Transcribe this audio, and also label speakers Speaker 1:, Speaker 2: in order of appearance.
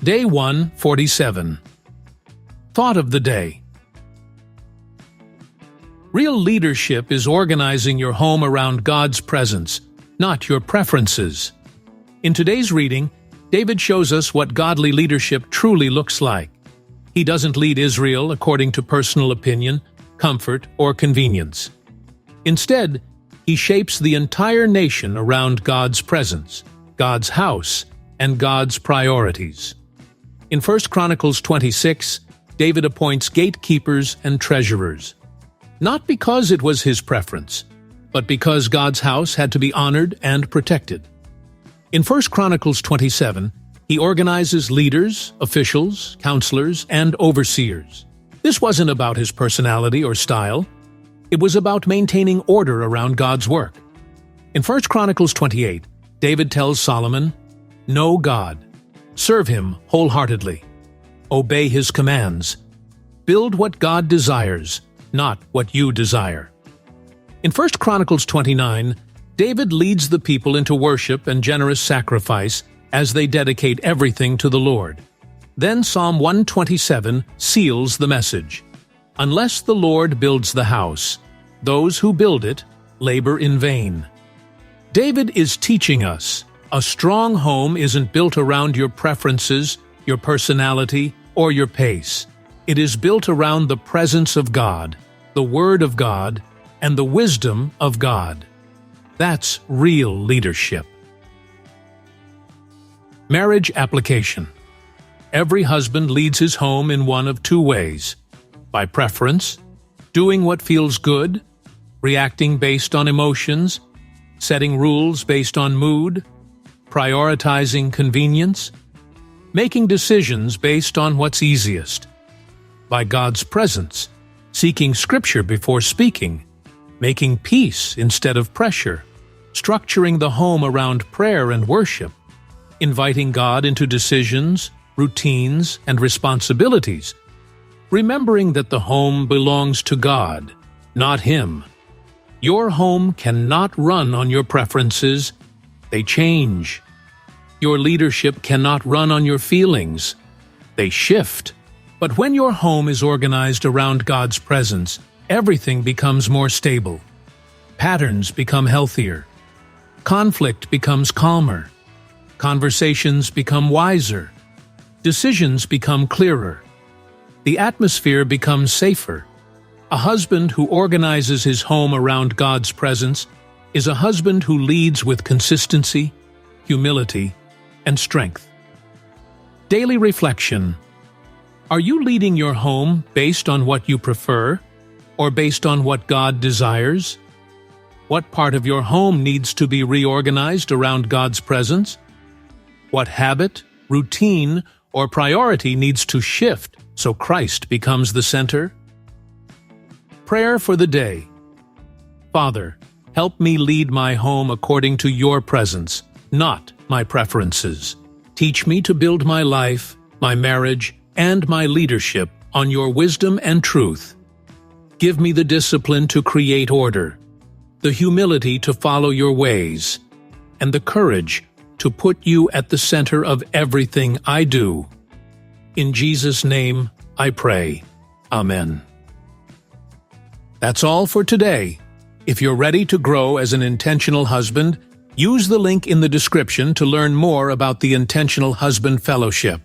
Speaker 1: Day 147. Thought of the Day. Real leadership is organizing your home around God's presence, not your preferences. In today's reading, David shows us what godly leadership truly looks like. He doesn't lead Israel according to personal opinion, comfort, or convenience. Instead, he shapes the entire nation around God's presence, God's house, and God's priorities. In 1 Chronicles 26, David appoints gatekeepers and treasurers. Not because it was his preference, but because God's house had to be honored and protected. In 1 Chronicles 27, he organizes leaders, officials, counselors, and overseers. This wasn't about his personality or style. It was about maintaining order around God's work. In 1 Chronicles 28, David tells Solomon, "Know God. Serve him wholeheartedly. Obey his commands. Build what God desires, not what you desire." In 1 Chronicles 29, David leads the people into worship and generous sacrifice as they dedicate everything to the Lord. Then Psalm 127 seals the message. "Unless the Lord builds the house, those who build it labor in vain." David is teaching us, a strong home isn't built around your preferences, your personality, or your pace. It is built around the presence of God, the Word of God, and the wisdom of God. That's real leadership. Marriage application. Every husband leads his home in one of two ways: by preference, doing what feels good, reacting based on emotions, setting rules based on mood, prioritizing convenience, making decisions based on what's easiest. By God's presence, seeking Scripture before speaking, making peace instead of pressure, structuring the home around prayer and worship, inviting God into decisions, routines, and responsibilities, remembering that the home belongs to God, not Him. Your home cannot run on your preferences. They change. Your leadership cannot run on your feelings. They shift. But when your home is organized around God's presence, everything becomes more stable. Patterns become healthier. Conflict becomes calmer. Conversations become wiser. Decisions become clearer. The atmosphere becomes safer. A husband who organizes his home around God's presence is a husband who leads with consistency, humility, and strength. Daily reflection. Are you leading your home based on what you prefer, or based on what God desires? What part of your home needs to be reorganized around God's presence? What habit, routine, or priority needs to shift so Christ becomes the center? Prayer for the day. Father, help me lead my home according to your presence, not my preferences. Teach me to build my life, my marriage, and my leadership on your wisdom and truth. Give me the discipline to create order, the humility to follow your ways, and the courage to put you at the center of everything I do. In Jesus' name, I pray. Amen. That's all for today. If you're ready to grow as an intentional husband, use the link in the description to learn more about the Intentional Husband Fellowship.